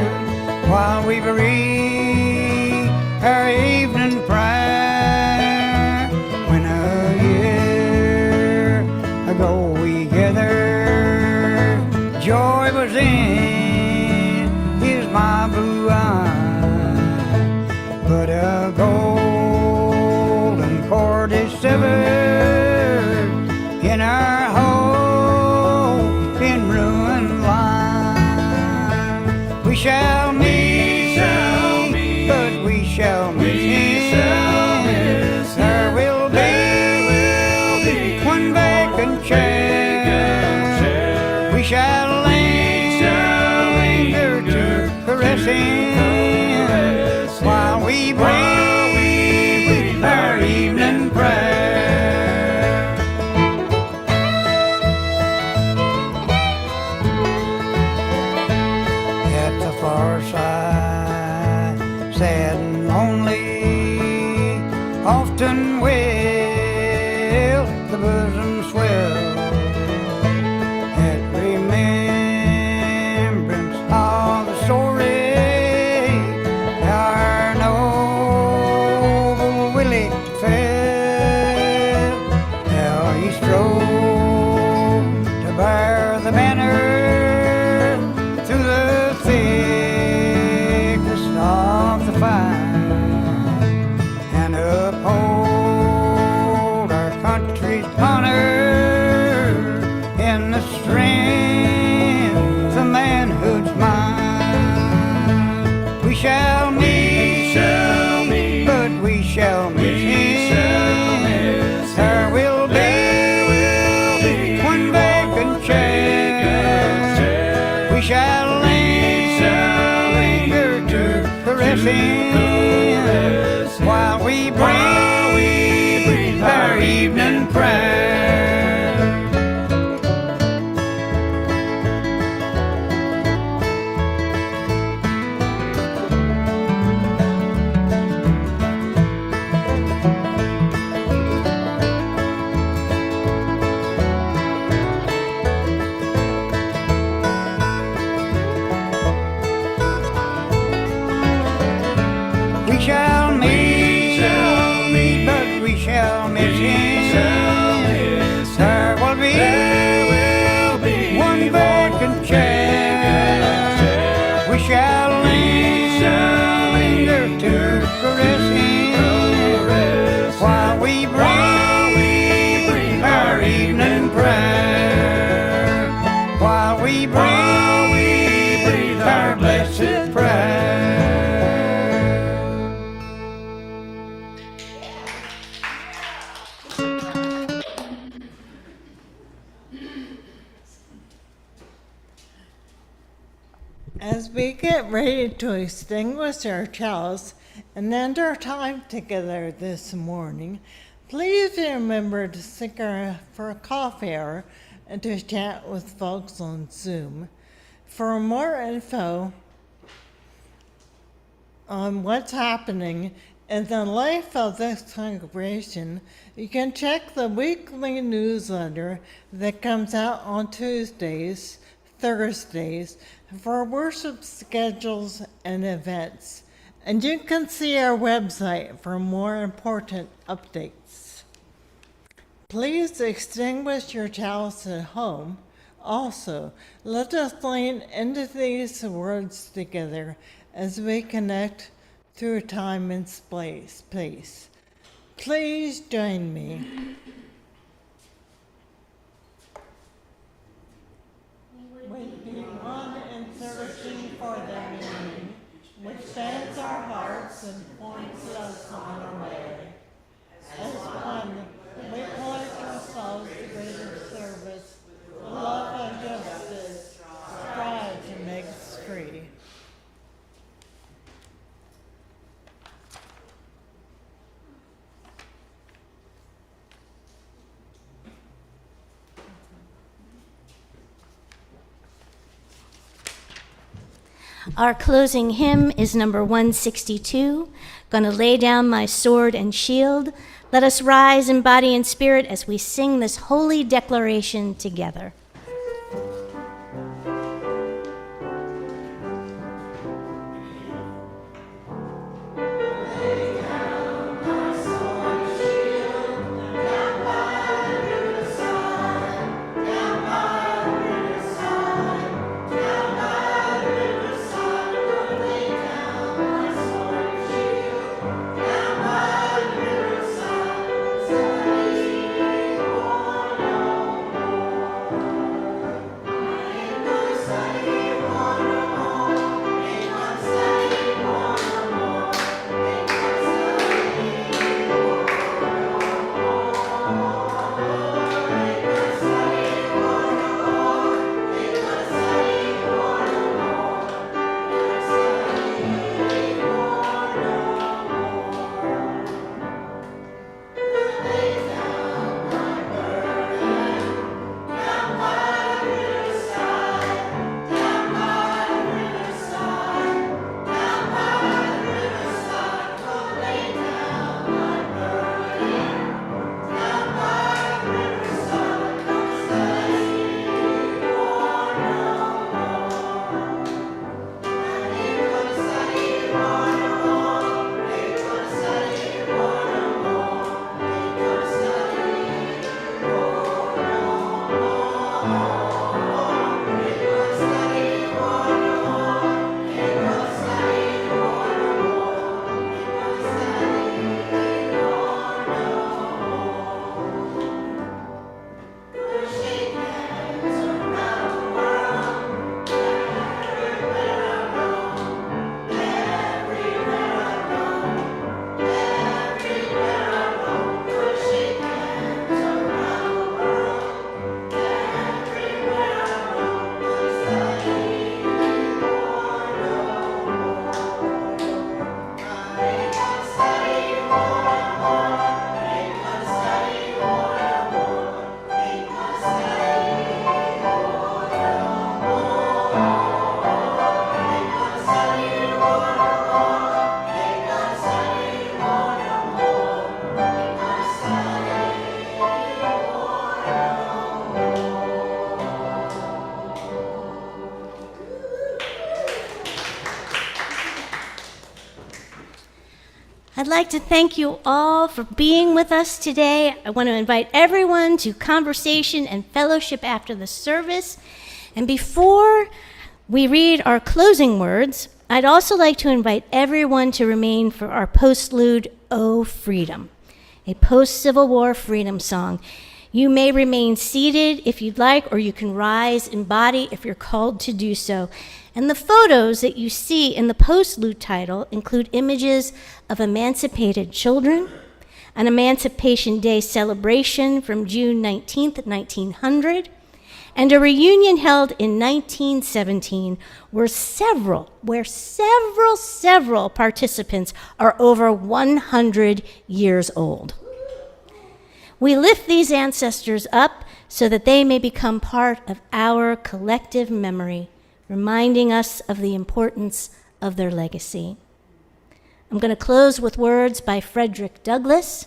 while we breathe our evening prayer. When a year ago we gathered, joy was in his my blue eye, but a golden cord is severed in our hope in ruined life. We shall meet, but we shall miss him. There will be one vacant chair. We shall linger to caress him while we breathe our evening prayer. At the far side, sad and lonely, often will the bosom swell at remembrance of the story our noble Willie fell. How he strove to bear the banner through the thickest of the fight and uphold our country's honor in the strength of manhood's mind. We shall meet, but we shall miss him. There will be one vacant chair. We shall linger to caress him while we breathe our evening prayer. We shall meet, but we shall miss him. There will be one vacant chair. We shall linger to caress him while we breathe our evening prayer. While we breathe our blessed prayer. As we get ready to extinguish our chalice and end our time together this morning, please remember to stick around for a coffee hour and to chat with folks on Zoom. For more info on what's happening in the life of this congregation, you can check the weekly newsletter that comes out on Tuesdays, Thursdays, for worship schedules and events. And you can see our website for more important updates. Please extinguish your chalice at home. Also, let us lean into these words together as we connect through time and space. Please join me. With the one and searching for the meaning, which bends our hearts and points us on our way. As one, we pledge ourselves to greater service, love and justice, strive to make us free. Our closing hymn is number 162, Gonna Lay Down My Sword and Shield. Let us rise in body and spirit as we sing this holy declaration together. I'd like to thank you all for being with us today. I want to invite everyone to conversation and fellowship after the service. And before we read our closing words, I'd also like to invite everyone to remain for our postlude, "Oh Freedom," a post-Civil War freedom song. You may remain seated if you'd like, or you can rise in body if you're called to do so. And the photos that you see in the postlude title include images of emancipated children, an Emancipation Day celebration from June 19th, 1900, and a reunion held in 1917 where several participants are over 100 years old. We lift these ancestors up so that they may become part of our collective memory, reminding us of the importance of their legacy. I'm going to close with words by Frederick Douglass,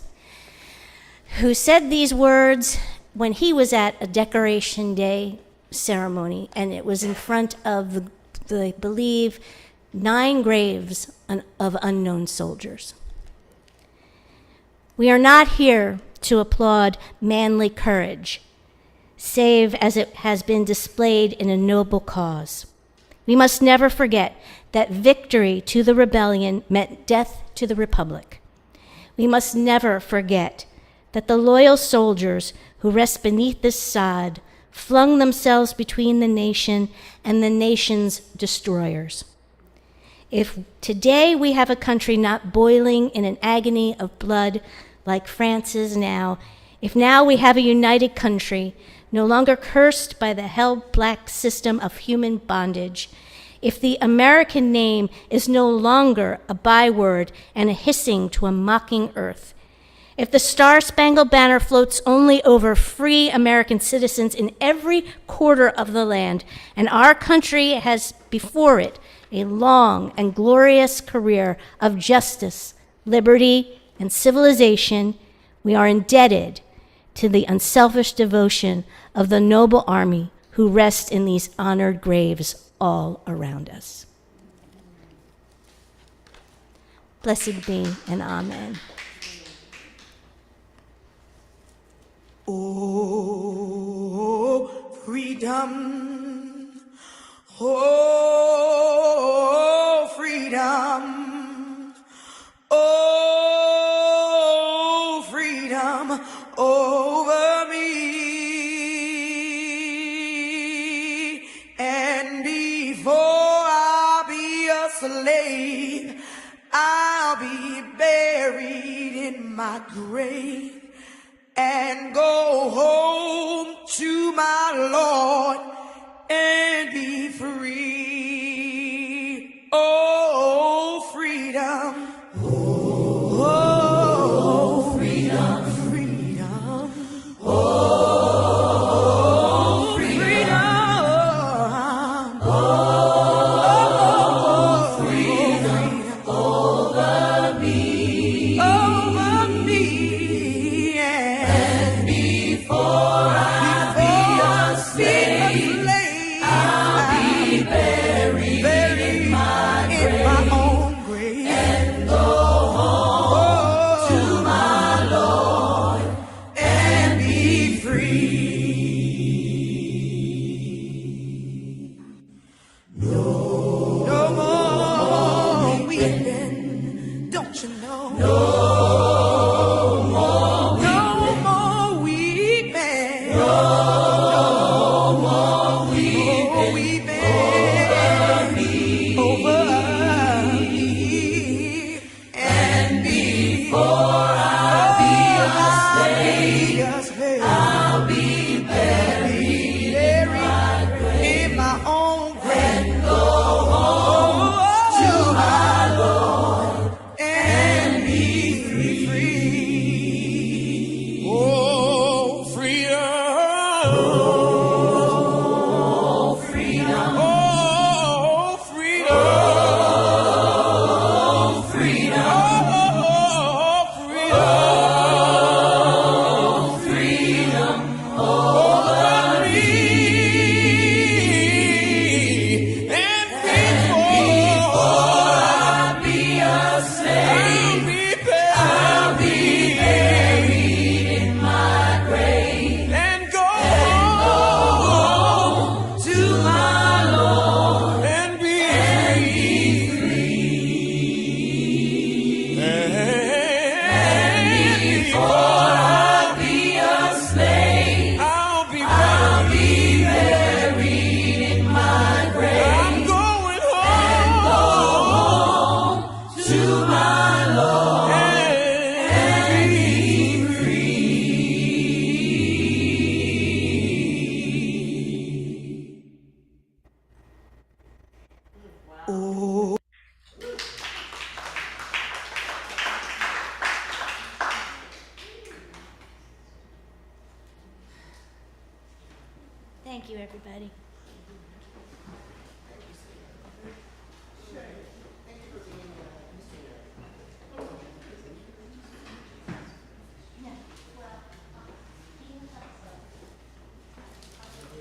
who said these words when he was at a Decoration Day ceremony, and it was in front of the believe 9 graves of unknown soldiers. We are not here to applaud manly courage, save as it has been displayed in a noble cause. We must never forget that victory to the rebellion meant death to the republic. We must never forget that the loyal soldiers who rest beneath this sod flung themselves between the nation and the nation's destroyers. If today we have a country not boiling in an agony of blood like France is now, if now we have a united country, no longer cursed by the hell-black system of human bondage, if the American name is no longer a byword and a hissing to a mocking earth, if the Star-Spangled Banner floats only over free American citizens in every quarter of the land, and our country has before it a long and glorious career of justice, liberty, and civilization, we are indebted to the unselfish devotion of the noble army who rest in these honored graves all around us. Blessed be and amen. Oh, freedom. Oh, freedom. Oh, freedom over me. And before I'll be a slave, I'll be buried in my grave and go home to my Lord and be free. Oh, freedom. Oh, freedom. Freedom. Oh, freedom. Oh, freedom over me. Over me. And before I be a slave, I'll be buried in my own grave and go home to my Lord and be free. No more weeping, don't you know? No more weeping. No more weeping over me. And before I be a slave, I'll be buried in my own grave and go home to my Lord and be free. Oh, freedom. Oh, freedom. Oh, freedom. Freedom. Oh, freedom. Freedom over me. And before I be a slave, I'll be buried in my grave and go home to my Lord and be free. And before I be a slave, I'll be buried in my grave. I'm going home to my Lord and be free. Oh. Thank you, everybody.